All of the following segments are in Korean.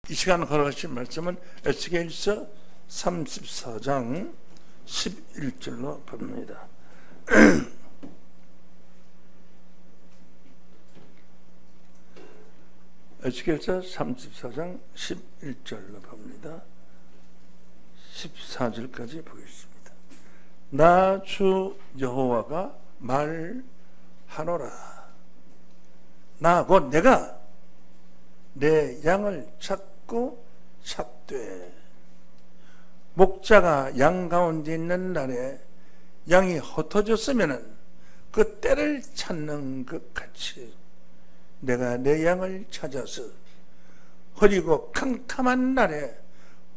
이 시간 걸어가신 말씀은 에스겔서 34장 11절로 봅니다. 에스겔서 34장 11절로 봅니다. 14절까지 보겠습니다. 나 주 여호와가 말하노라. 나 곧 내가 내 양을 찾고 찾되 목자가 양 가운데 있는 날에 양이 흩어졌으면 그 때를 찾는 것 같이 내가 내 양을 찾아서 흐리고 캄캄한 날에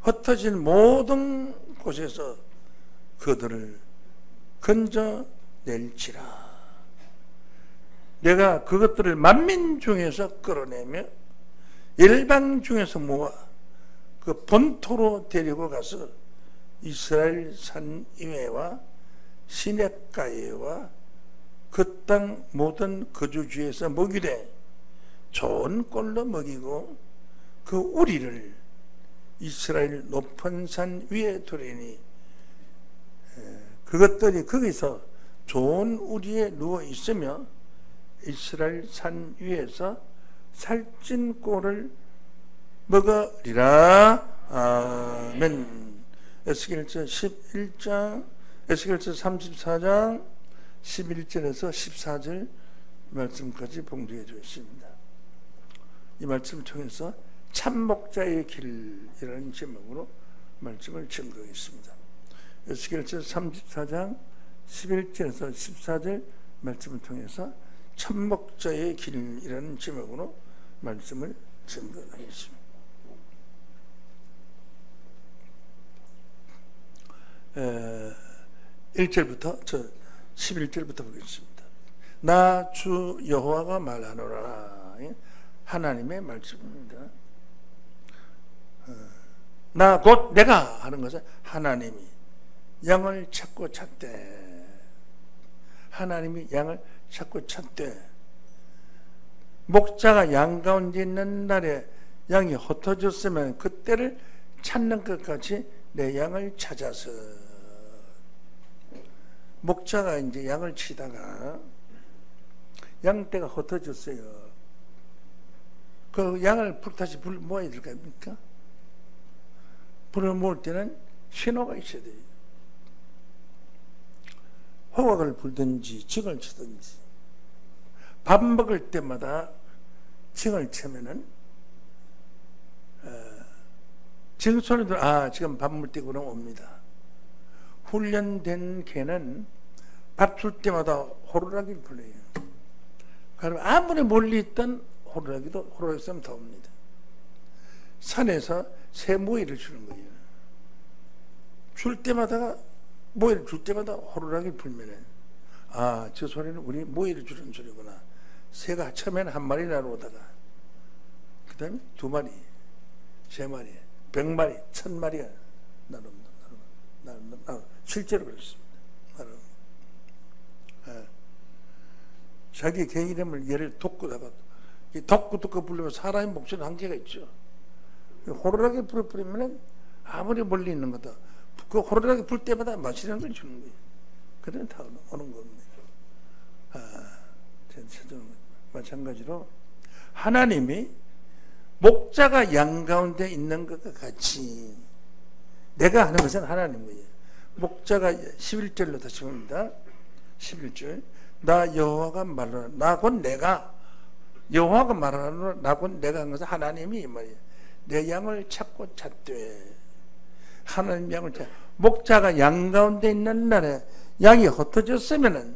흩어진 모든 곳에서 그들을 건져낼지라. 내가 그것들을 만민 중에서 끌어내며 열방 중에서 모아 그 본토로 데리고 가서 이스라엘 산 이외와 시냇가에와 그 땅 모든 거주지에서 먹이되 좋은 꼴로 먹이고 그 우리를 이스라엘 높은 산 위에 두리니 그것들이 거기서 좋은 우리에 누워 있으며 이스라엘 산 위에서 살찐 꼴을 먹으리라. 아멘. 에스겔서 11장, 에스겔서 34장 11절에서 14절 말씀까지 봉독해 주셨습니다. 이 말씀을 통해서 참목자의 길이라는 제목으로 말씀을 증거했습니다. 에스겔서 34장 11절에서 14절 말씀을 통해서 참목자의 길이라는 제목으로 말씀을 증거하겠습니다. 1절부터 11절부터 보겠습니다. 나 주 여호와가 말하노라. 하나님의 말씀입니다. 나 곧 내가 하는 것은 하나님이 양을 찾고 찾되, 하나님이 양을 찾고 찾되 목자가 양 가운데 있는 날에 양이 흩어졌으면 그때를 찾는 것 같이 내 양을 찾아서. 목자가 이제 양을 치다가 양떼가 흩어졌어요. 그 양을 다시 모아야 될 거 아닙니까? 불을 모을 때는 신호가 있어야 돼요. 호각을 불든지 징을 치든지. 밥 먹을 때마다 징을 치면은 징 소리도 지금 밥 먹을 때구나 옵니다. 훈련된 개는 밥 줄 때마다 호루라기를 불러요. 그럼 아무리 멀리 있던 호루라기도 호루라기 쓰면 더 옵니다. 산에서 새 모이를 주는 거예요. 줄 때마다 모이를 줄 때마다 호루라기를 불면은 저 소리는 우리 모이를 주는 소리구나. 새가 처음에는 한 마리 날아오다가 그 다음에 2마리, 3마리, 100마리, 1000마리가 날아옵니다. 실제로 그렇습니다. 자기 개 이름을 얘를 돋구다가 돋구 부르면 사람의 목소리 한계가 있죠. 호루라기 불으면 아무리 멀리 있는 것도 그 호루라기 불 때마다 마시는 걸 주는 거예요. 그러면 다 오는 겁니다. 마찬가지로 하나님이 목자가 양 가운데 있는 것과 같이 내가 하는 것은 하나님이에요. 목자가 11절로 다시 봅니다. 11절 나 여호와가 말하노라. 나 곧 내가 여호와가 말하노라. 나 곧 내가 한 것은 하나님이 이 말이에요. 내 양을 찾고 찾되. 하나님 양을 찾. 목자가 양 가운데 있는 날에 양이 흩어졌으면은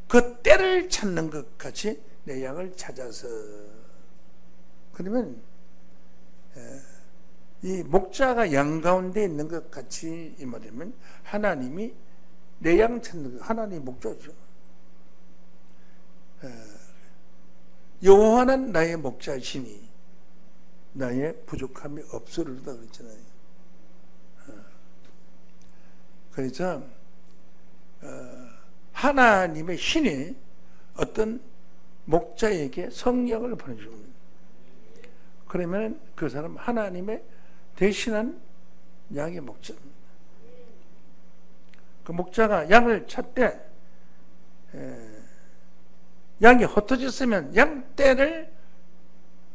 그 때를 찾는 것 같이 내 양을 찾아서. 그러면 이 목자가 양 가운데 있는 것 같이 이 말이면 하나님이 내 양 찾는 것, 하나님이 목자죠. 여호와는 나의 목자시니 나의 부족함이 없으리로다 그랬잖아요. 그래서 하나님의 신이 어떤 목자에게 성령을 보내줍니다. 그러면 그 사람 하나님의 대신한 양의 목자입니다. 그 목자가 양을 찾되 양이 흩어졌으면 양떼를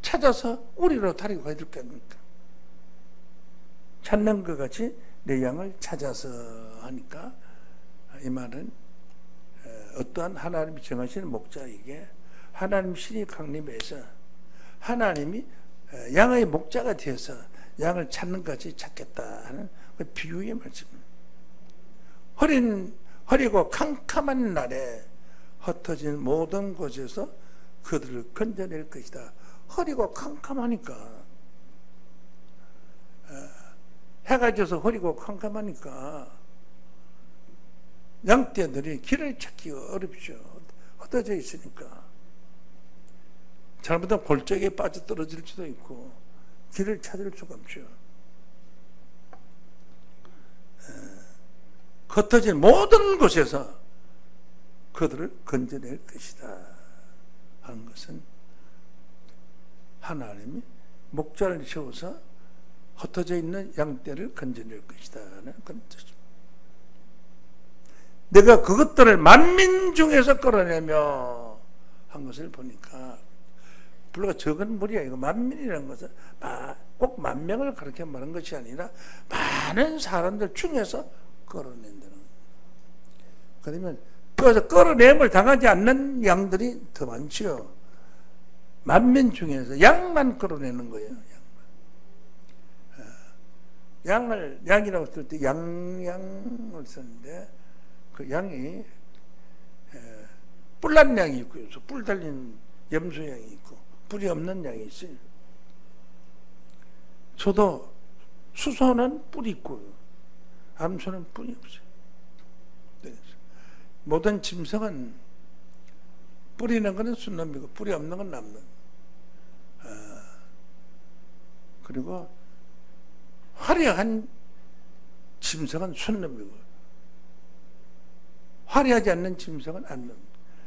찾아서 우리로 데리고 가야 될 게 아닙니까? 찾는 것 같이 내 양을 찾아서 하니까 이 말은 어떠한 하나님이 정하시는 목자에게 하나님 신이 강림해서 하나님이 양의 목자가 되어서 양을 찾는 것이 찾겠다 하는 그 비유의 말씀입니다. 허리고 캄캄한 날에 흩어진 모든 곳에서 그들을 건져낼 것이다. 허리고 캄캄하니까, 해가 져서 허리고 캄캄하니까 양떼들이 길을 찾기가 어렵죠. 흩어져 있으니까. 잘못하면 골짜기에 빠져 떨어질 수도 있고 길을 찾을 수가 없죠. 흩어진 모든 곳에서 그들을 건져낼 것이다 하는 것은 하나님이 목자를 세워서 흩어져 있는 양떼를 건져낼 것이다 하는 그런 뜻입니다. 내가 그것들을 만민 중에서 끌어내며 한 것을 보니까 불과 적은 무리야. 이거 만민이라는 것은 꼭 만 명을 그렇게 말한 것이 아니라 많은 사람들 중에서 끌어낸다는 거예요. 그러면 그래서 끌어냄을 당하지 않는 양들이 더 많죠. 만민 중에서 양만 끌어내는 거예요. 양이라고 쓸 때 양을 쓰는데 그 양이 뿔난 양이 있고요. 뿔 달린 염소양이 있고 뿔이 없는 양이 있어요. 저도 수소는 뿔이 있고요. 암소는 뿔이 없어요. 모든 짐승은 뿔이 있는 것은 순놈이고 뿔이 없는 건 남놈. 그리고 화려한 짐승은 순놈이고 화려하지 않는 짐승은 안놈.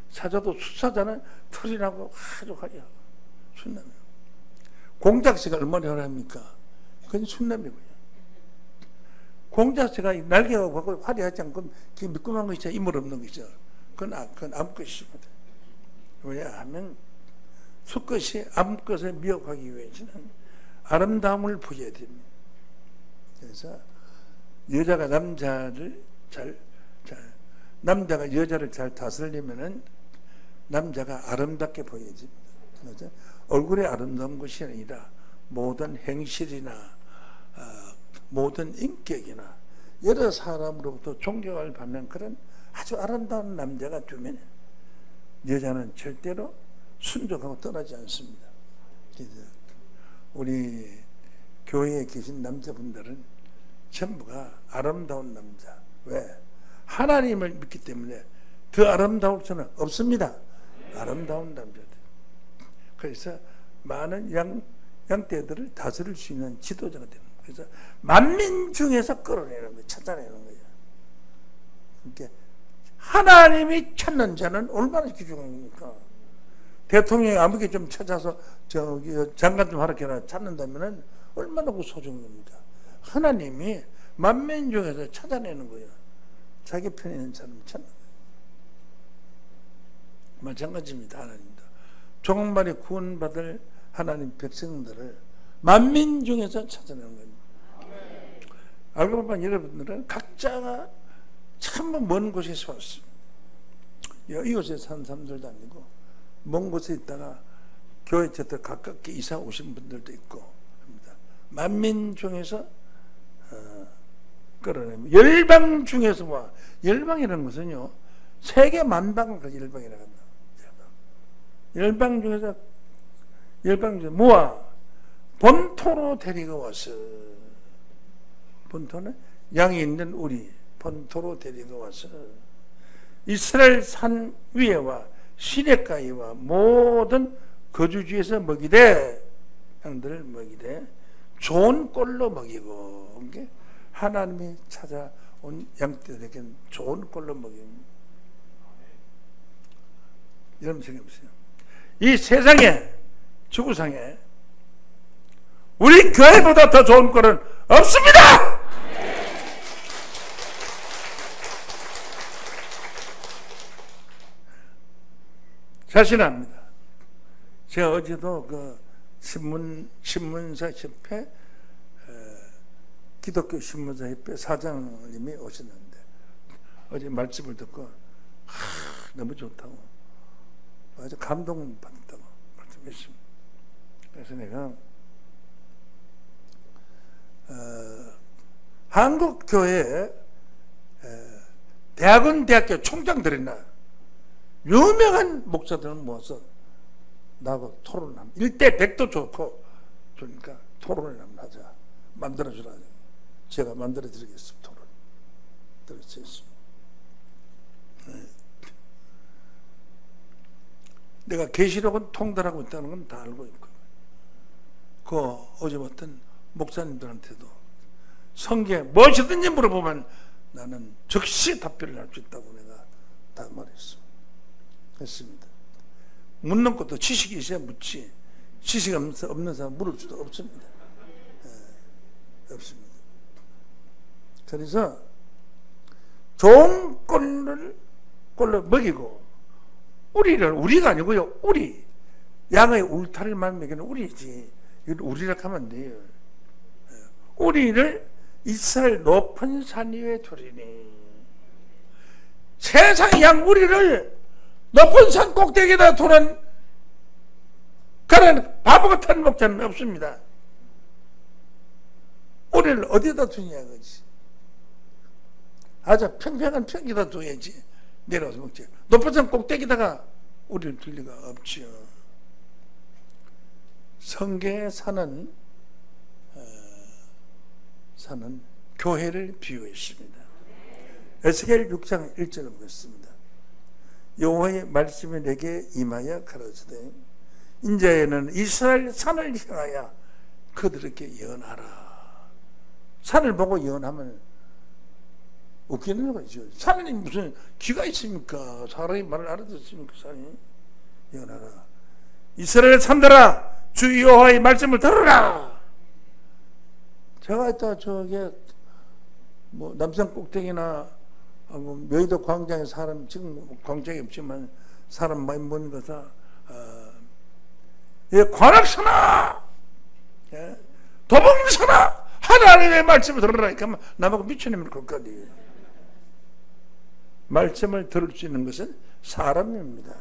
사자도 수사자는 털이 나고 아주 화려하고 순놈이고 공작새가 얼마나 화려합니까? 그건 순놈이고요. 공작새가 날개가 화려하지 않고 미끄러운 거 있죠. 이물 없는 거 있죠. 그건 암컷이거든. 왜냐하면 수컷이 암컷을 미혹하기 위해서는 아름다움을 보여야 됩니다. 그래서 여자가 남자가 여자를 잘 다스리면은 남자가 아름답게 보여야 됩니다. 그래서 얼굴에 아름다운 것이 아니라 모든 행실이나 모든 인격이나 여러 사람으로부터 존경을 받는 그런 아주 아름다운 남자가 되면 여자는 절대로 순종하고 떠나지 않습니다. 그래서 우리 교회에 계신 남자분들은 전부가 아름다운 남자. 왜? 하나님을 믿기 때문에 더 아름다울 수는 없습니다. 아름다운 남자들. 그래서 많은 양떼들을 다스릴 수 있는 지도자가 되는 거예요. 그래서 만민 중에서 끌어내는 거예요. 찾아내는 거예요. 그러니까 하나님이 찾는 자는 얼마나 귀중합니까? 대통령이 아무게 좀 찾아서 장관 좀 하라 해라 찾는다면 얼마나 소중합니까? 하나님이 만민 중에서 찾아내는 거예요. 자기 편에 있는 사람을 찾는 거예요. 마찬가지입니다. 하나님도 종말에 구원받을 하나님 백성들을 만민 중에서 찾아내는 겁니다. 알고 보면 여러분들은 각자가 참 먼 곳에서 왔습니다. 이곳에 사는 사람들도 아니고 먼 곳에 있다가 교회 저도 가깝게 이사 오신 분들도 있고 합니다. 만민 중에서 끌어내면 열방 중에서 와. 열방이라는 것은요 세계 만방을 열방이라고 합니다. 열방 중에서 모아 본토로 데리고 왔어. 본토는 양이 있는 우리 본토로 데리고 와서 이스라엘 산 위에와 시내가에와 모든 거주지에서 먹이되, 양들을 먹이되 좋은 꼴로 먹이고, 이게 하나님이 찾아온 양떼들에게 좋은 꼴로 먹입니다. 여러분 생각해보세요. 이 세상에, 지구상에 우리 교회보다 더 좋은 꼴은 없습니다. 자신합니다. 제가 어제도 그 신문사 협회, 기독교 신문사 협회 사장님이 오셨는데 어제 말씀을 듣고 너무 좋다고, 아주 감동받았다고 말씀했습니다. 그래서 내가 한국 교회 대학교 총장들이나 유명한 목사들을 모아서 나하고 토론을 하면 1대 100도 좋고 그러니까 토론을 한번 하자. 만들어주라. 제가 만들어드리겠습니다. 토론 들었습니다. 내가 계시록은 통달하고 있다는 건 다 알고 있고, 그 어제 봤던 목사님들한테도 성경에 무엇이든지 물어보면 나는 즉시 답변을 할 수 있다고 내가 다 말했어. 했습니다. 묻는 것도 지식이 있어야 묻지, 지식이 없는 사람 물을 수도 없습니다. 없습니다. 그래서 좋은 꼴로 먹이고, 우리가 아니고요, 양의 울타리를 먹이는 우리지, 이걸 우리라 하면 안 돼요. 우리를 이스라엘 높은 산 위에 두리니, 세상 양 우리를 높은 산 꼭대기에다 두는 그런 바보 같은 목자는 없습니다. 우리를 어디다 두냐 그지. 아주 평평한 평기다 둬야지. 내려와서 먹지. 높은 산 꼭대기다가 우리를 둘 리가 없지요. 성경의 산은 교회를 비유했습니다. 에스겔 6장 1절을 보겠습니다. 여호와의 말씀이 내게 임하여 가라사대 인자에는 이스라엘 산을 향하여 그들에게 예언하라. 산을 보고 예언하면 웃기는 거죠. 산이 무슨 귀가 있습니까? 사람이 말을 알아듣습니까? 산이. 예언하라. 이스라엘 산들아, 주 여호와의 말씀을 들으라. 제가 이따 저게 뭐 남산 꼭대기나 여의도 광장에 사람, 지금 광장이 없지만 사람 많이 모는 것은 관악산아, 도봉산아, 하나님의 말씀을 들으라. 그러면 나보고 미쳐내면 그것까지. 말씀을 들을 수 있는 것은 사람입니다.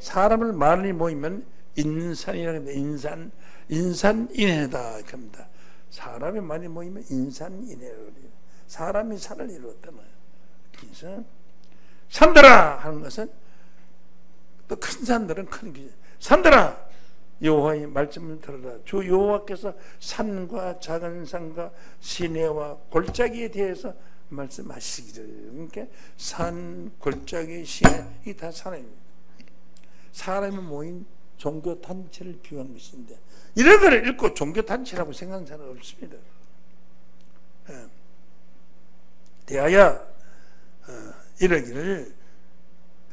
사람을 많이 모이면 인산이라고 합니다. 인산인해다 합니다. 사람이 많이 모이면 인산인해라고 해요. 사람이 산을 이루었단 말이에요. 그래서 산들아 하는 것은 또 큰 산들은 큰 길. 산들아, 여호와의 말씀을 들으라. 주 여호와께서 산과 작은 산과 시내와 골짜기에 대해서 말씀하시기를. 그러니까 산, 골짜기, 시내, 이 다 산입니다. 사람이 모인 종교 단체를 비유한 것인데, 이런 걸 읽고 종교 단체라고 생각하는 사람은 없습니다. 대하여 이러기를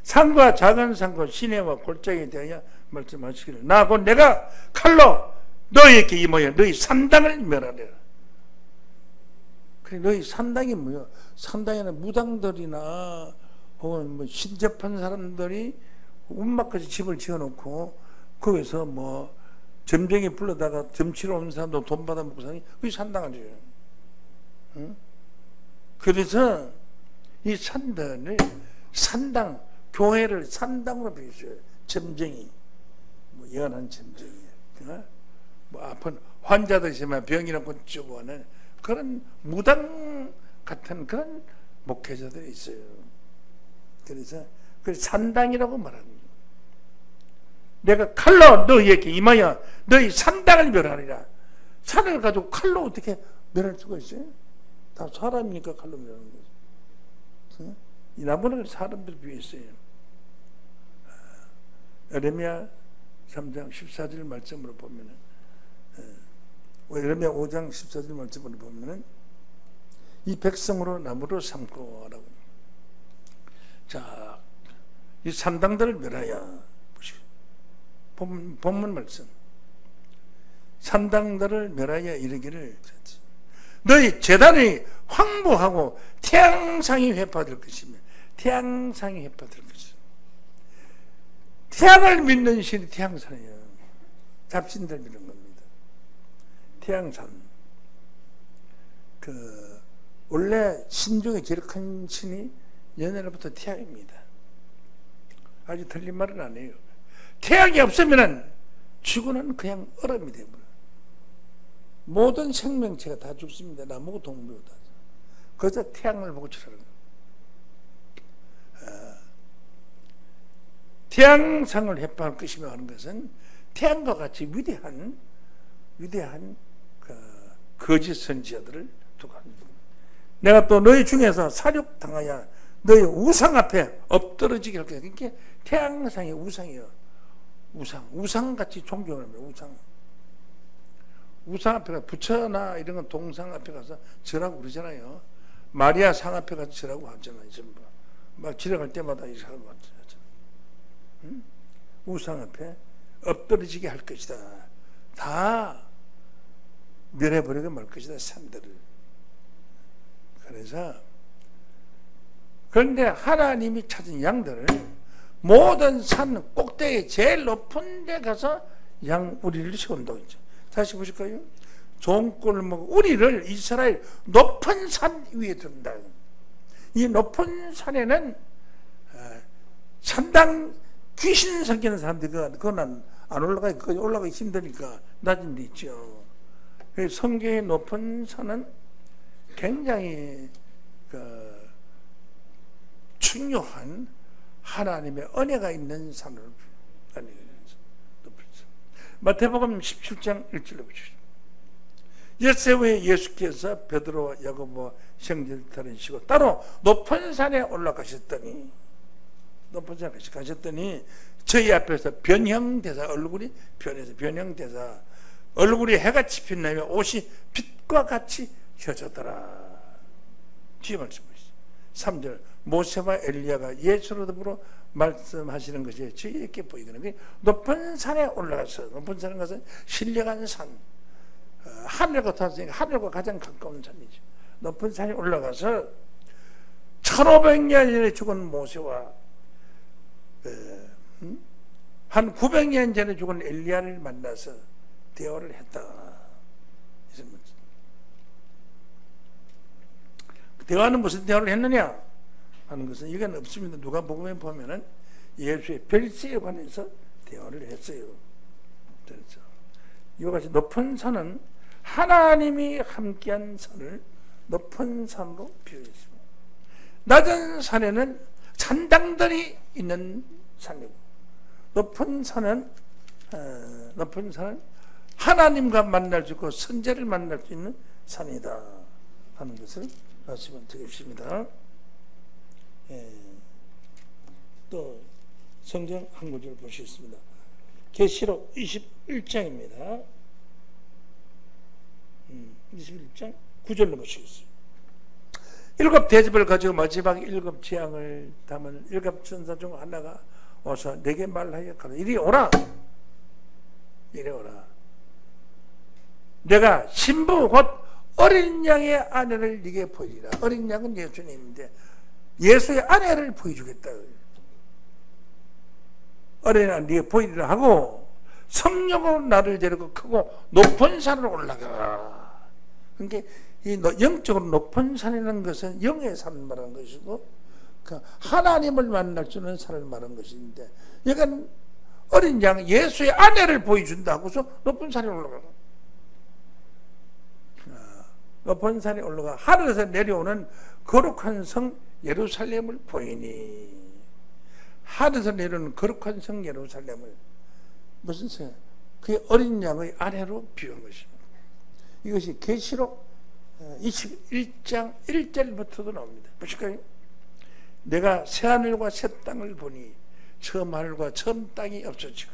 산과 작은 산과 시내와 골짜기에 대하여 말씀하시기를 나 곧 내가 칼로 너희에게 임하여 너희 산당을 멸하리라. 그래, 너희 산당이 뭐야? 산당에는 무당들이나 혹은 뭐 신접한 사람들이 운막까지 집을 지어놓고 거기서 뭐 점쟁이 불러다가 점치러 오는 사람도 돈 받아먹고 사니 그게 산당이지. 응? 그래서 이 산당을 산당, 교회를 산당으로 비유해요. 점쟁이, 뭐 예언한 점쟁이, 뭐 아픈 환자들 있으면 병이나 고쳐보는 그런 무당 같은 그런 목회자들이 있어요. 그래서 그 산당이라고 말합니다. 내가 칼로 너희에게 임하여 너희 산당을 멸하리라. 산을 가지고 칼로 어떻게 멸할 수가 있어요? 다 사람이니까 칼로 멸하는 거죠. 이 나무는 사람들 비했어요. 에레미야 3장 14절 말씀으로 보면은, 예레미야 5장 14절 말씀으로 보면은, 이 백성으로 나무로 삼고 라고. 자, 이 산당들을 멸하여, 본문 말씀. 산당들을 멸하여 이르기를, 너희 제단이 황무하고 태양상이 회파될 것이며, 태양상이 회파될 것이며, 태양을 믿는 신이 태양산이에요. 잡신들 믿는 겁니다. 태양산. 원래 신중에 제일 큰 신이 옛날부터 태양입니다. 아주 틀린 말은 아니에요. 태양이 없으면 지구는 그냥 얼음이 되어버려요. 모든 생명체가 다 죽습니다. 나무고 동물도 다. 그래서 태양을 보고 치라는 거예요. 태양상을 회파할 것이며 하는 것은 태양과 같이 위대한 거짓 선지자들을 두고 합니다. 내가 또 너희 중에서 사륙당하여 너희 우상 앞에 엎드러지게 할 거야. 그러니까 태양상이 우상이에요. 우상같이 존경을 합니다. 우상 앞에 가서 부처나 이런 건 동상 앞에 가서 절하고 그러잖아요. 마리아 상 앞에 가서 절하고 하잖아요. 전부 막 지나갈 때마다 이렇게 하고 하잖아요. 응? 우상 앞에 엎드러지게 할 것이다. 다 멸해버리고 말 것이다. 산들을. 그런데 하나님이 찾은 양들을 모든 산 꼭대기 제일 높은 데 가서 양 우리를 세운다고 했죠. 다시 보실까요? 종꼴을 먹고 우리를 이스라엘 높은 산 위에 둔다. 이 높은 산에는 산당 귀신 섞이는 사람들이 그건 안 올라가요. 거기 올라가기 힘드니까 낮은 데 있죠. 성경의 높은 산은 굉장히 중요한 하나님의 은혜가 있는 산을 마태복음 17장 1절로 보시죠. 엿새 후에 예수께서 베드로와 야고보와 형제를 따르시고 따로 높은 산에 올라가셨더니 저희 앞에서 변형대사 얼굴이 변해서 변형대사 얼굴이 해같이 빛나며 옷이 빛과 같이 켜졌더라. 뒤에 말씀 보시죠. 3절 모세와 엘리야가 예수로 더불어 말씀하시는 것이 저희에게 보이거든요. 높은 산에 올라가서 높은 산에 가서 신령한 산 하늘과 탔으니까 하늘과 가장 가까운 산이죠. 높은 산에 올라가서 1500년 전에 죽은 모세와 한 900년 전에 죽은 엘리야를 만나서 대화를 했다. 대화는 무슨 대화를 했느냐 하는 것은 이건 없습니다. 누가복음에 보면은 예수의 별세에 관해서 대화를 했어요. 그렇죠. 이와 같이 높은 산은 하나님이 함께한 산을 높은 산으로 비유했습니다. 낮은 산에는 산당들이 있는 산이고 높은 산은 하나님과 만날 수 있고 선제를 만날 수 있는 산이다 하는 것을 말씀을 드리겠습니다. 또 성경 한 구절 보시겠습니다. 계시록 21장입니다. 21장 9절로 보시겠습니다. 7 대접을 가지고 마지막 7 재앙을 담은 7 천사 중 하나가 와서 내게 말하여 가로되 이리 오라. 이리 오라. 내가 신부 곧 어린 양의 아내를 네게 보이리라. 어린 양은 예수님인데 예수의 아내를 보여주겠다. 어린 양 네게 보이리라 하고 성령으로 나를 데리고 크고 높은 산으로 올라가라. 그러니까 이 영적으로 높은 산이라는 것은 영의 산을 말하는 것이고 하나님을 만날 수 있는 산을 말하는 것인데 이건 어린 양 예수의 아내를 보여준다 하고서 높은 산에 올라가. 높은 산에 올라가 하늘에서 내려오는 거룩한 성 예루살렘을 보이니 하늘에서 내려오는 거룩한 성 예루살렘을 무슨 성? 그게 어린 양의 아내로 비유한 것입니다. 이것이 계시록 21장 1절부터도 나옵니다. 보실까요? 내가 새하늘과 새 땅을 보니 처음 하늘과 처음 땅이 없어지고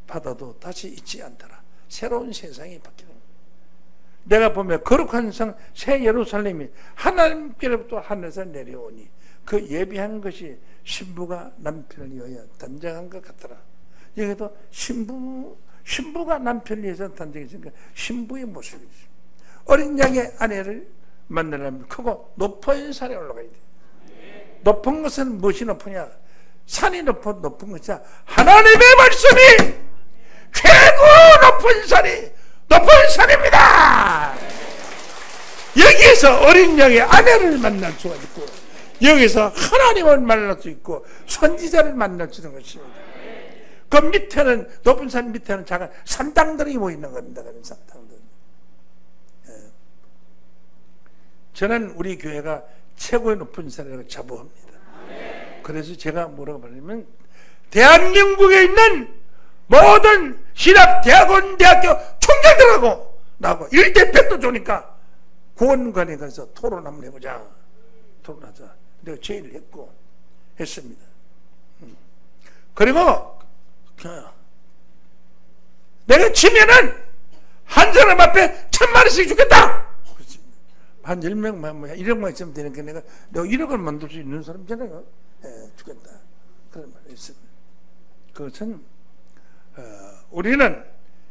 받아도 다시 잊지 않더라. 새로운 세상이 바뀌는 거예요. 내가 보면 거룩한 성 새 예루살렘이 하나님께로부터 하늘에서 내려오니 그 예비한 것이 신부가 남편을 위하여 단장한 것 같더라. 여기도 신부가 남편을 위해서 단장했으니까 신부의 모습이죠. 어린 양의 아내를 만나려면 크고 높은 산에 올라가야 돼. 높은 것은 무엇이 높으냐? 산이 높은 것이 하나님의 말씀이 최고 높은 산이 높은 산입니다. 여기에서 어린 양의 아내를 만날 수가 있고, 여기서 하나님을 만날 수 있고, 선지자를 만날 수 있는 것입니다. 그 밑에는, 높은 산 밑에는 작은 산당들이 보이는 겁니다. 그런 산당들. 저는 우리 교회가 최고의 높은 산이라고 자부합니다. 그래서 제가 뭐라고 말하냐면, 대한민국에 있는 모든 신학 대학원, 대학교 총장들하고 나하고 1대100도 주니까 구원관에 가서 토론 한번 해보자. 토론하자. 내가 제의를 했습니다. 그리고 내가 치면은 한 사람 앞에 1000마리씩 주겠다. 한 10명만 1억만 있으면 되니까 내가 1억을 만들 수 있는 사람잖아요. 주겠다. 그런 말을 했습니다. 그것은 우리는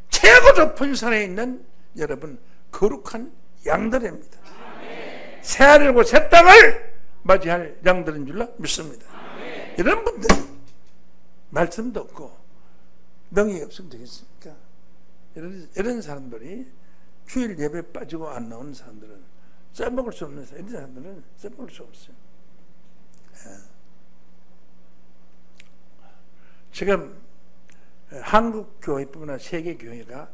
최고 높은 산에 있는 여러분 거룩한 양들입니다. 새하늘과 새 땅을 맞이할 양들인 줄로 믿습니다. 이런 분들 말씀도 없고 명예가 없으면 되겠습니까? 이런 사람들이 주일 예배 빠지고 안 나오는 사람들은 써먹을 수 없는 사람, 이런 사람들은 써먹을 수 없어요. 지금 한국 교회뿐만 아니라 세계 교회가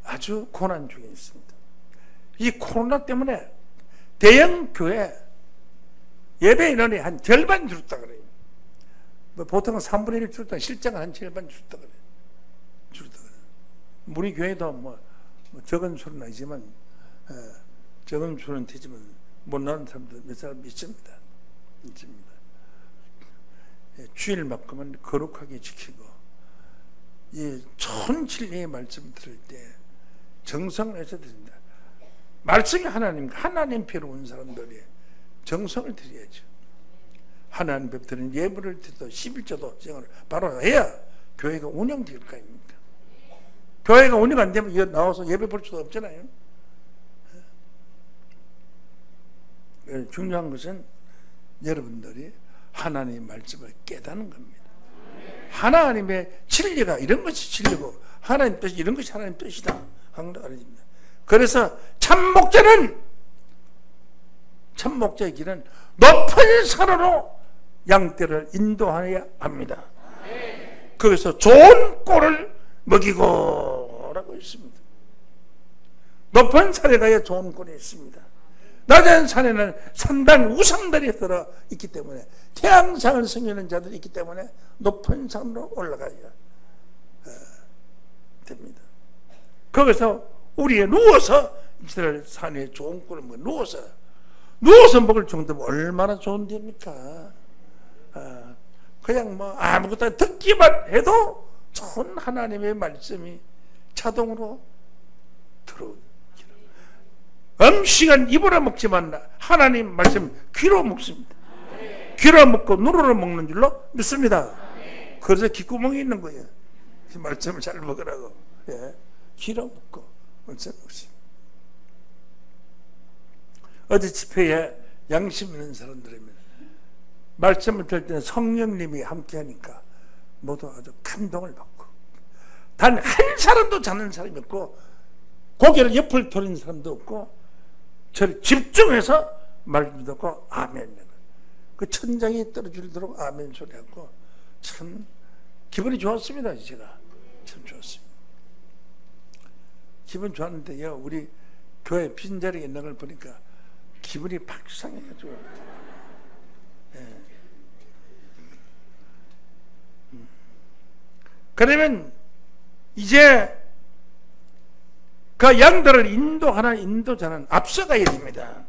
아주 고난 중에 있습니다. 이 코로나 때문에 대형 교회 예배 인원이 한 절반 줄었다 그래요. 보통은 3분의 1 줄었다, 실장은 한 절반 줄었다 그래요. 우리 교회도 뭐 적은 수는 아니지만 적은 수는 되지만 못 나오는 사람들 몇 사람 있습니다. 주일만큼은 거룩하게 지키고 이 천진리의 말씀 들을 때 정성을 해서 드립니다. 말씀이 하나님 배로 온 사람들이 정성을 드려야죠. 하나님 배 드리는 예물을 드려도 11조도 바로 해야 교회가 운영될 거 아닙니까? 교회가 운영 안 되면 나와서 예배 볼 수도 없잖아요. 중요한 것은 여러분들이 하나님의 말씀을 깨닫는 겁니다. 하나님의 진리가 이런 것이 진리고 하나님 뜻이 이런 것이 하나님 뜻이다 하는 걸 알아집니다. 그래서 참목자의 길은 높은 산으로 양떼를 인도하여야 합니다. 거기서 좋은 꼴을 먹이고 라고 있습니다. 높은 산에 가야 좋은 꼴이 있습니다. 낮은 산에는 산단 우상들이 들어 있기 때문에 태양상을 섬기는 자들이 있기 때문에 높은 산으로 올라가야 됩니다. 거기서 우리에 누워서 이스라엘 산에 좋은 꼴을 먹어 누워서 먹을 정도면 얼마나 좋은 데입니까? 그냥 뭐 아무것도 듣기만 해도 좋은 하나님의 말씀이 자동으로 들어옵니다. 음식은 입으로 먹지만 하나님 말씀 귀로 먹습니다. 귀로 먹고 눈으로 먹는 줄로 믿습니다. 그래서 귓구멍이 있는 거예요. 말씀을 잘 먹으라고. 귀로 먹고 말씀 먹습니다. 어제 집회에 양심 있는 사람들이면 말씀을 들을 때는 성령님이 함께하니까 모두 아주 감동을 받고 단 한 사람도 자는 사람이 없고 고개를 옆을 돌리는 사람도 없고 저를 집중해서 말씀 듣고 아멘. 그 천장이 떨어지도록 아멘 소리하고 참 기분이 좋았습니다. 제가 참 좋았습니다. 기분 좋았는데요, 우리 교회 빈자리에 있는 걸 보니까 기분이 팍 상해가지고 그러면 이제 그 양들을 인도하는 인도자는 앞서가야 됩니다.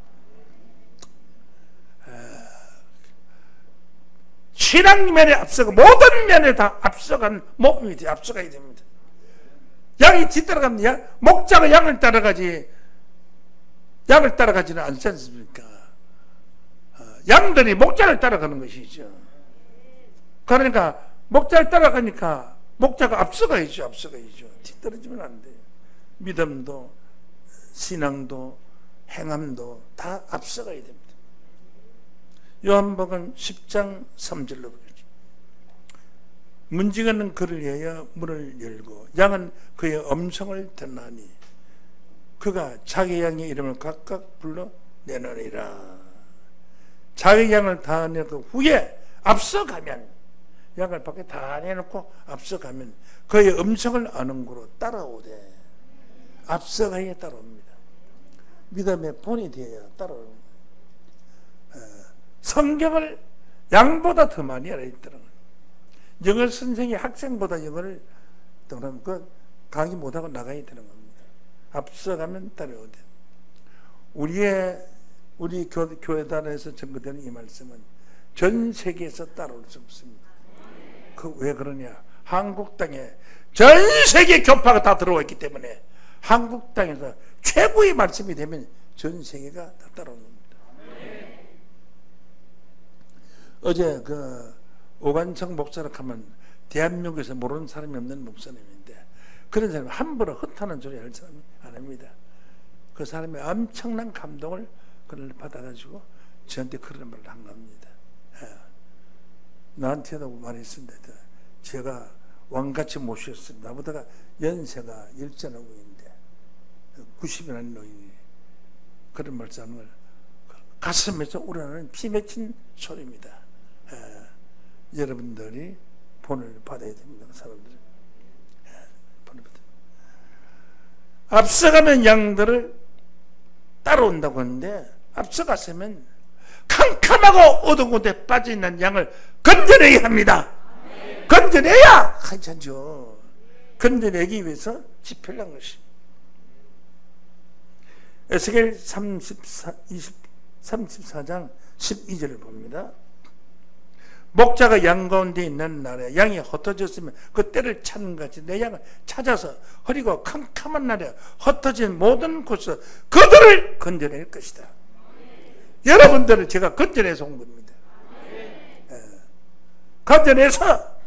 신앙 면에 앞서고 모든 면에 다 앞서간 몸이 앞서가야 됩니다. 양이 뒤따라가면 목자가 양을 따라가지 양을 따라가지는 않지 않습니까? 양들이 목자를 따라가는 것이죠. 그러니까 목자를 따라가니까 목자가 앞서가야죠. 뒤떨어지면 안 돼요. 믿음도 신앙도 행함도 다 앞서가야 됩니다. 요한복음 10장 3절로 보겠습니다. 문지기는 그를 위하여 문을 열고 양은 그의 음성을 듣나니 그가 자기 양의 이름을 각각 불러 내노니라. 자기 양을 다 내놓고 후에 앞서가면, 양을 밖에 다 내놓고 앞서가면 그의 음성을 아는 고로 따라오되, 앞서가야 따라옵니다. 믿음의 본이 되어야 따라오는 거예요. 성경을 양보다 더 많이 알아있더라는 거예요. 영어 선생이 학생보다 영어를 그 강의 못하고 나가야 되는 겁니다. 앞서가면 따라오되. 우리 교회단에서 전거되는 이 말씀은 전 세계에서 따라올 수 없습니다. 왜 그러냐? 한국 땅에 전 세계 교파가 다 들어와 있기 때문에 한국 땅에서 최고의 말씀이 되면 전 세계가 다 따라오는 겁니다. 어제 오관성 목사라 하면 대한민국에서 모르는 사람이 없는 목사님인데, 그런 사람이 함부로 헛하는 소리 할 사람이 아닙니다. 그 사람이 엄청난 감동을 그걸 받아가지고 저한테 그런 말을 한 겁니다. 나한테도 말했습니다. 제가 왕같이 모셨습니다. 나보다가 연세가 일전하고인데 90이라는 노인이 그런 말씀하는 걸 가슴에서 우러나는 피 맺힌 소리입니다. 여러분들이 본을 받아야 됩니다. 사람들은 본을 받아야 됩니다. 앞서가면 양들을 따라온다고 하는데, 앞서갔으면 캄캄하고 어두운 곳에 빠져있는 양을 건져내야 합니다. 건져내야 괜찮죠. 건져내기 위해서 집회를 한 것입니다. 에스겔 34장 12절을 봅니다. 목자가 양 가운데 있는 날에 양이 흩어졌으면 그 때를 찾는 것이 내 양을 찾아서 흐리고 캄캄한 날에 흩어진 모든 곳에서 그들을 건져낼 것이다. 여러분들을 제가 건져내서 온 겁니다. 건져내서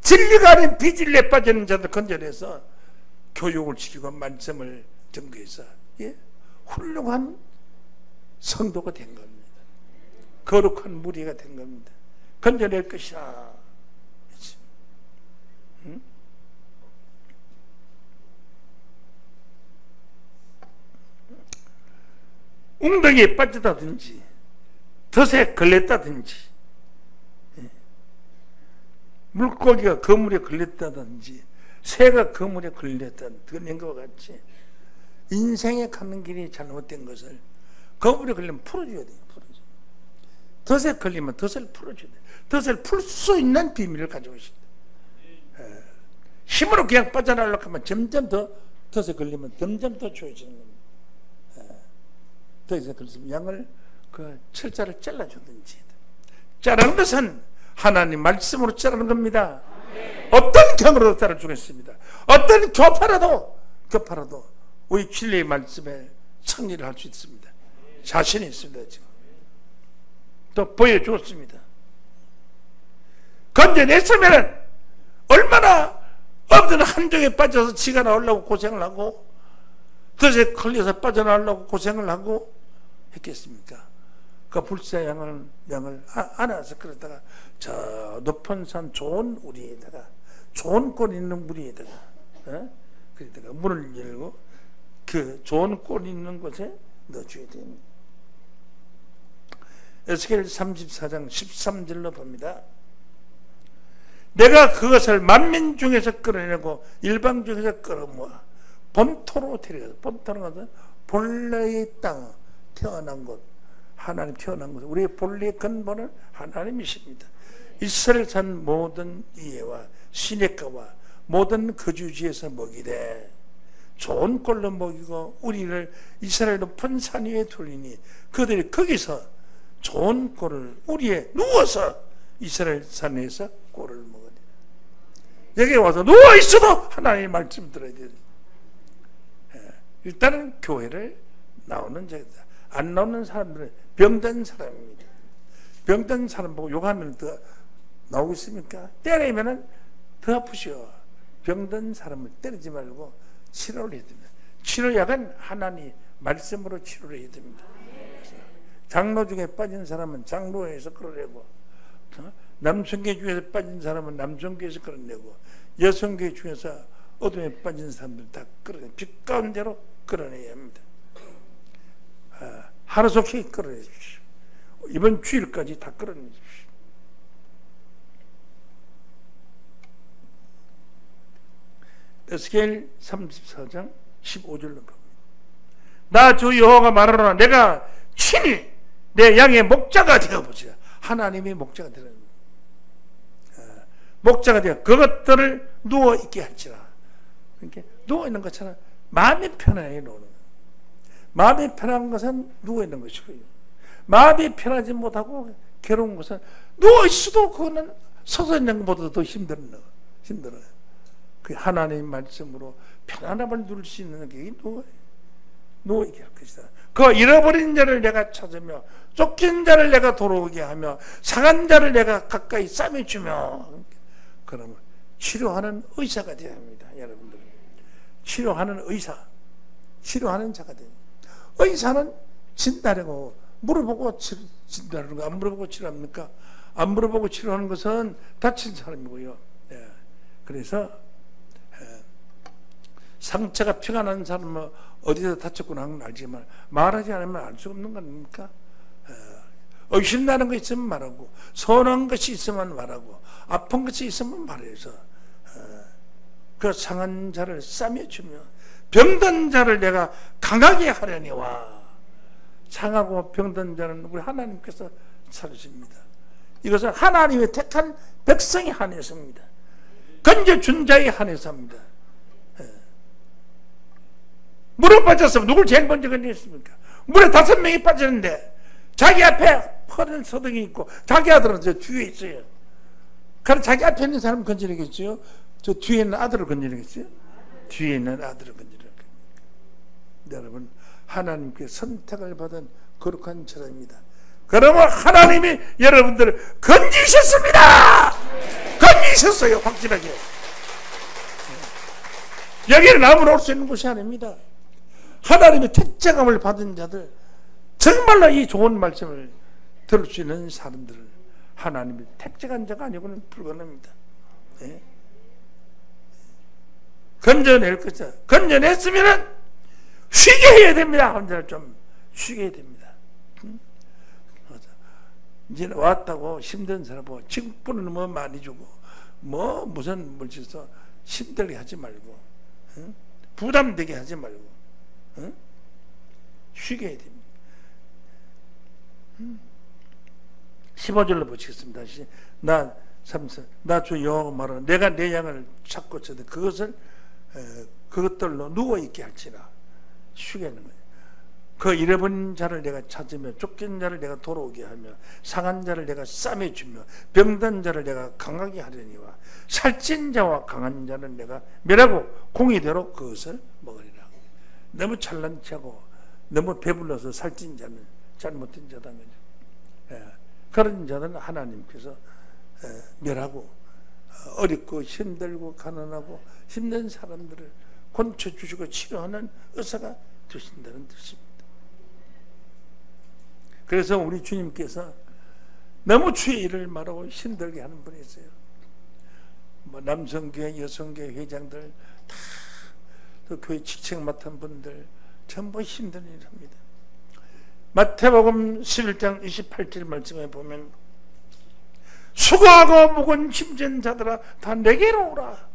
진리가 아닌 비진리에 빠지는 자들 건져내서 교육을 시키고 말씀을 전개해서 훌륭한 성도가 된 겁니다. 거룩한 무리가 된 겁니다. 건져낼 것이라. 응? 웅덩이에 빠졌다든지 덫에 걸렸다든지 물고기가 그물에 걸렸다든지 새가 그물에 걸렸다든지 그런 것과 같이 인생에 가는 길이 잘못된 것을 그물에 걸리면 풀어줘야 돼요. 덫에 걸리면 덫을 풀어줘야 돼요. 덫을 풀 수 있는 비밀을 가지고 있습니다. 힘으로 그냥 빠져나가려고 하면 점점 더 덫에 걸리면 점점 더 조여지는 겁니다. 덫에 걸리면 양을 철자를 잘라주든지, 자르는 것은 하나님 말씀으로 자르는 겁니다. 어떤 경우로도 자르주겠습니다. 어떤 교파라도 우리 진리의 말씀에 승리를 할 수 있습니다. 자신이 있습니다. 지금 또 보여주었습니다. 건져냈으면 얼마나 없던 함정에 빠져서 지가 나오려고 고생을 하고 덫에 걸려서 빠져나오려고 고생을 하고 했겠습니까? 그 불사양을 안아서 그러다가 저 높은 산 좋은 우리에다가 좋은 꼴 있는 무리에다가 그러다가 문을 열고 그 좋은 꼴 있는 곳에 넣어줘야 됩니다. 에스겔 34장 13절로 봅니다. 내가 그것을 만민 중에서 끌어내고 일방 중에서 끌어모아 본토로 데려가서, 본토로 가서 본래의 땅, 태어난 곳, 하나님 태어난 곳, 우리의 본래의 근본은 하나님이십니다. 이스라엘 산 모든 이해와 시냇가와 모든 거주지에서 먹이되 좋은 꼴로 먹이고 우리를 이스라엘 높은 산 위에 두리니 그들이 거기서 좋은 꼴을 우리에 누워서 이스라엘 산에서 꼴을 먹으리라. 여기 와서 누워있어도 하나님의 말씀 들어야 돼요. 일단은 교회를 나오는 자이다. 안 나오는 사람들은 병든 사람입니다. 병든 사람 보고 욕하면 더 나오겠습니까? 때리면은 더 아프셔. 병든 사람을 때리지 말고 치료를 해야 됩니다. 치료약은 하나님 말씀으로 치료를 해야 됩니다. 장로 중에 빠진 사람은 장로에서 끌어내고, 남성계 중에서 빠진 사람은 남성계에서 끌어내고, 여성계 중에서 어둠에 빠진 사람들 다 끌어내, 빛 가운데로 끌어내야 합니다. 하루속히 끌어내십시오. 이번 주일까지 다 끌어내십시오. 에스겔 34장 15절로 봅니다. 나 주 여호와가 말하노라. 내가 친히 내 양의 목자가 되어보시라. 하나님의 목자가 되는 목자가 되어 그것들을 누워있게 할지라. 그러니까 누워있는 것처럼 마음이 편해요. 마음이 편한 것은 누워있는 것이고요, 마음이 편하지 못하고 괴로운 것은 누워있어도 그거는 서서 있는 것보다 더 힘들어요. 그 하나님의 말씀으로 편안함을 누릴 수 있는 게 누워있게 할 것이다. 그 잃어버린 자를 내가 찾으며 쫓긴 자를 내가 돌아오게 하며 상한 자를 내가 가까이 싸매주며. 그러면 치료하는 의사가 되어야 합니다. 여러분들, 치료하는 의사, 치료하는 자가 됩니다. 의사는 진단하고 물어보고 진단하는 거, 안 물어보고 치료합니까? 안 물어보고 치료하는 것은 다친 사람이고요. 그래서 상처가 피가 난 사람은 어디서 다쳤구나 하는 건 알지만 말하지 않으면 알 수 없는 거 아닙니까? 의심나는 거 있으면 말하고, 서운한 것이 있으면 말하고, 아픈 것이 있으면 말해서 그 상한 자를 싸매주며 병든 자를 내가 강하게 하려니와. 상하고 병든 자는 우리 하나님께서 찾으십니다. 이것은 하나님의 택한 백성이 한해서입니다. 건져준 자에 한해서입니다. 물에 빠졌으면 누굴 제일 먼저 건졌습니까? 물에 5명이 빠졌는데 자기 앞에 퍼른 소등이 있고 자기 아들은 저 뒤에 있어요. 그럼 자기 앞에 있는 사람 건져내겠죠? 저 뒤에 있는 아들을 건져내겠어요? 뒤에 있는 아들을 건져내겠죠. 여러분, 하나님께 선택을 받은 거룩한 자입니다. 그러면 하나님이 여러분들을 건지셨습니다. 건지셨어요. 확실하게. 여기는 아무나 올 수 있는 곳이 아닙니다. 하나님의 택정함을 받은 자들, 정말로 이 좋은 말씀을 들을 수 있는 사람들을 하나님이 택정한 자가 아니고는 불가능합니다. 네? 건져낼 것이다. 건져냈으면 쉬게 해야 됩니다. 혼자를 좀 쉬게 해야 됩니다. 이제 왔다고 힘든 사람 보고 직분은 뭐 많이 주고 뭐 무슨 물질 써 힘들게 하지 말고, 부담되게 하지 말고 쉬게 해야 됩니다. 15절로 보시겠습니다. 다시. 나 주 여호와가 말하노라. 내가 내 양을 찾고 찾되 그것들로 누워있게 할지라. 쉬게 하는 거예요. 그 잃어버린 자를 내가 찾으며 쫓긴 자를 내가 돌아오게 하며 상한 자를 내가 싸매주며 병든 자를 내가 강하게 하려니와 살찐 자와 강한 자는 내가 멸하고 공의대로 그것을 먹으리라. 너무 잘난 체하고 너무 배불러서 살찐 자는 잘못된 자다는 거죠. 그런 자는 하나님께서 멸하고, 어렵고 힘들고 가난하고 힘든 사람들을 고쳐주시고 치료하는 의사가 되신다는 뜻입니다. 그래서 우리 주님께서 너무 주의 일을 말하고 힘들게 하는 분이 있어요. 뭐 남성교회, 여성교회 회장들 다 또 교회 직책 맡은 분들 전부 힘든 일을 합니다. 마태복음 11장 28절 말씀에 보면 수고하고 무거운 짐진 자들아 다 내게로 오라.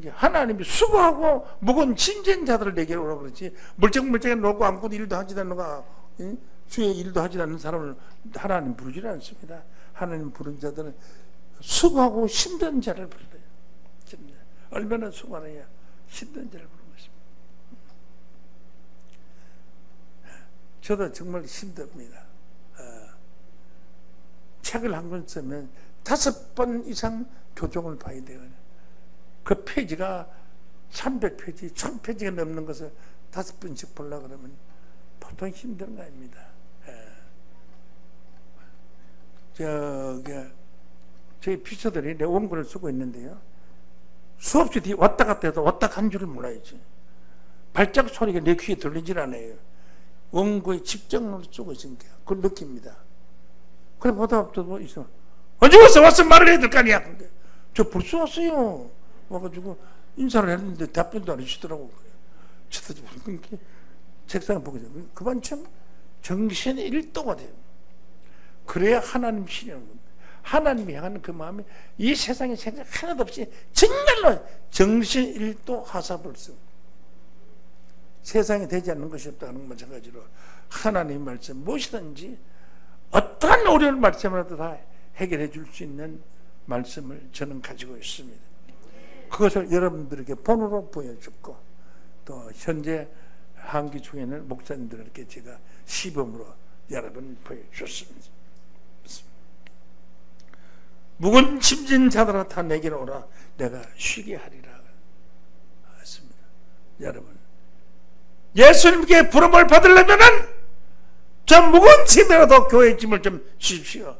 하나님이 수고하고 무거운 짐진 자들을 내게로 오라 그러지, 물적물적에 놀고 안고도 일도 하지 않는가, 주의 일도 하지 않는 사람을 하나님 부르지 않습니다. 하나님 부른 자들은 수고하고 힘든 자를 부르래요. 얼마나 수고하느냐, 힘든 자를 부르는 것입니다. 저도 정말 힘듭니다. 책을 한 권 쓰면 5번 이상 교정을 봐야 돼요. 그 페이지가 300페이지, 1000페이지가 넘는 것을 5번씩 보려고 그러면 보통 힘든 거 아닙니다. 저희 피서들이 내 원고를 쓰고 있는데요. 수없이 뒤 왔다 갔다 해도 왔다 간 줄을 몰라야지. 발작 소리가 내 귀에 들리질 않아요. 원고에 집중으로 쓰고 있으니까 그걸 느낍니다. 그래 보다 없어도 있어. 언제 왔어? 말을 해야 될 거 아니야. 근데 저 벌써 왔어요. 와가지고 인사를 했는데 답변도 안 해주시더라고. 저도 그렇게 책상을 보고 있어요. 그만 참 정신이 일도가 돼요. 그래야 하나님 신이라는 겁니다. 하나님이 향하는 그 마음이 이 세상에 생각 하나도 없이 정말로 정신 일도 하사불성. 세상에 되지 않는 것이 없다는 것 마찬가지로 하나님의 말씀 무엇이든지 어떠한 어려운 말씀이라도 다 해결해 줄 수 있는 말씀을 저는 가지고 있습니다. 그것을 여러분들에게 본으로 보여줬고 또 현재 한기 중에는 목사님들에게 제가 시범으로 여러 번 보여줬습니다. 묵은 짐진 자들아 다 내게로 오라 내가 쉬게 하리라 했습니다. 여러분 예수님께 부름을 받으려면은 저 묵은 짐이라도 교회의 짐을 좀 쉬십시오.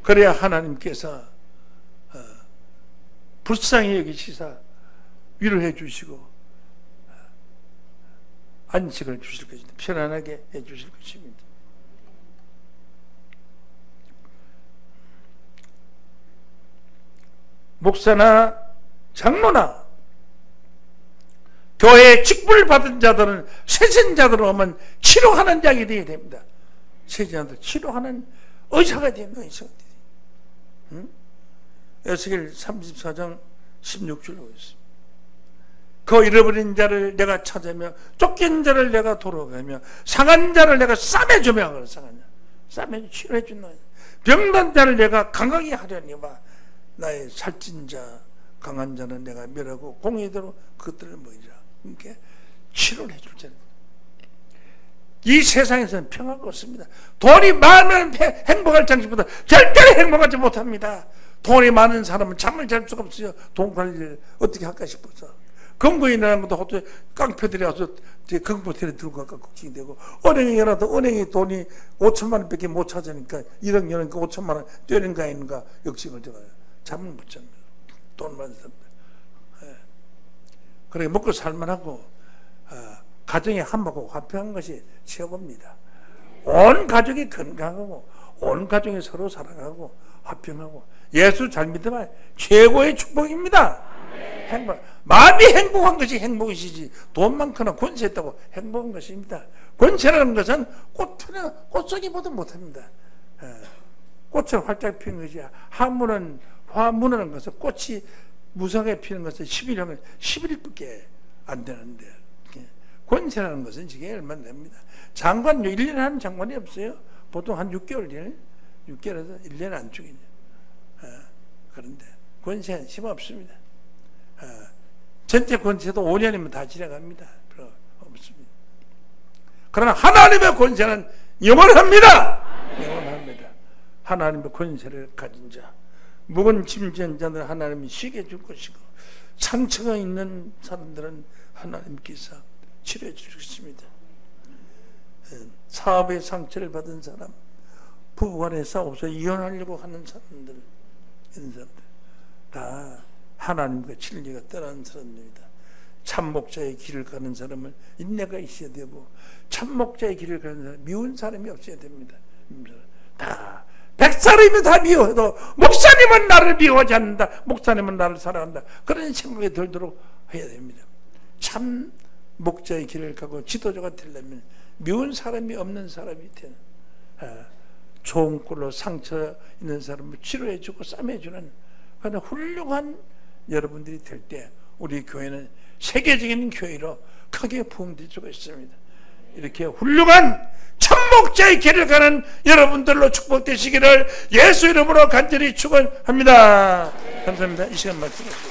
그래야 하나님께서 불쌍히 여기시사 위로해 주시고 안식을 주실 것입니다. 편안하게 해 주실 것입니다. 목사나 장로나 교회에 직분을 받은 자들은 세전자들로 오면 치료하는 자가 되어야 됩니다. 세전자들 치료하는 의사가 됩니다. 의사가 돼요. 응? 에스겔 34장 16절로 있습니다. 그 잃어버린 자를 내가 찾으며 쫓긴 자를 내가 돌아가며 상한 자를 내가 싸매주며 상한 자 싸매 치료해 준다. 병난 자를 내가 강하게 하려니와 나의 살찐 자 강한 자는 내가 멸하고 공의대로 그것들을 모이라. 이렇게 치료를 해줄 자는 이 세상에서는 평화가 없습니다. 돈이 많으면 행복할 장치보다 절대로 행복하지 못합니다. 돈이 많은 사람은 잠을 잘 수가 없어요. 돈 관리를 어떻게 할까 싶어서 금고 일어나는 것도 호텔 깡패들이 와서 금고텔에 들고 갈까 걱정이 되고 은행에 일어나도 은행에 돈이 5천만 원밖에 못 찾으니까 1억 여니까 5천만 원 뛰는가 있는가 역식을 들어요. 잠을 못 잡니다. 돈 많은 사람들. 그러니까 먹고 살만하고 가정에 한몫하고 화평한 것이 최고입니다. 온 가족이 건강하고 온 가족이 서로 사랑하고 화평하고 예수 잘 믿으면 최고의 축복입니다. 행복. 마음이 행복한 것이 행복이시지 돈 많거나 권세 있다고 행복한 것입니다. 권세라는 것은 꽃송이보다 못합니다. 꽃을 활짝 피는 것이 화무는 것은 꽃이 무성하게 피는 것은 10일 하면 11일밖에 안 되는데 권세라는 것은 지금 얼마 됩니다. 장관 1년에 하는 장관이 없어요. 보통 한 6개월 6개월에서 1년에 안 죽이죠. 그런데 권세는 힘 없습니다. 전체 권세도 5년이면 다 지나갑니다. 별로 없습니다. 그러나 하나님의 권세는 영원합니다. 영원합니다. 하나님의 권세를 가진 자 묵은 짐진 자는 하나님이 쉬게 해줄 것이고 상처가 있는 사람들은 하나님께서 치료해 주셨습니다. 사업의 상처를 받은 사람 부부간에 싸워서 이혼하려고 하는 사람들 이런 사람들 다 하나님과 진리가 떠나는 사람입니다. 참목자의 길을 가는 사람은 인내가 있어야 되고 참목자의 길을 가는 사람은 미운 사람이 없어야 됩니다. 다 100사람이면 다 미워해도 목사님은 나를 미워하지 않는다. 목사님은 나를 사랑한다. 그런 생각이 들도록 해야 됩니다. 참 목자의 길을 가고 지도자가 되려면 미운 사람이 없는 사람이 되는 좋은 꼴로 상처 있는 사람을 치료해주고 싸매주는 그런 훌륭한 여러분들이 될 때 우리 교회는 세계적인 교회로 크게 부흥될 수가 있습니다. 이렇게 훌륭한 참목자의 길을 가는 여러분들로 축복되시기를 예수 이름으로 간절히 축원합니다. 감사합니다. 이 시간 말씀하시죠.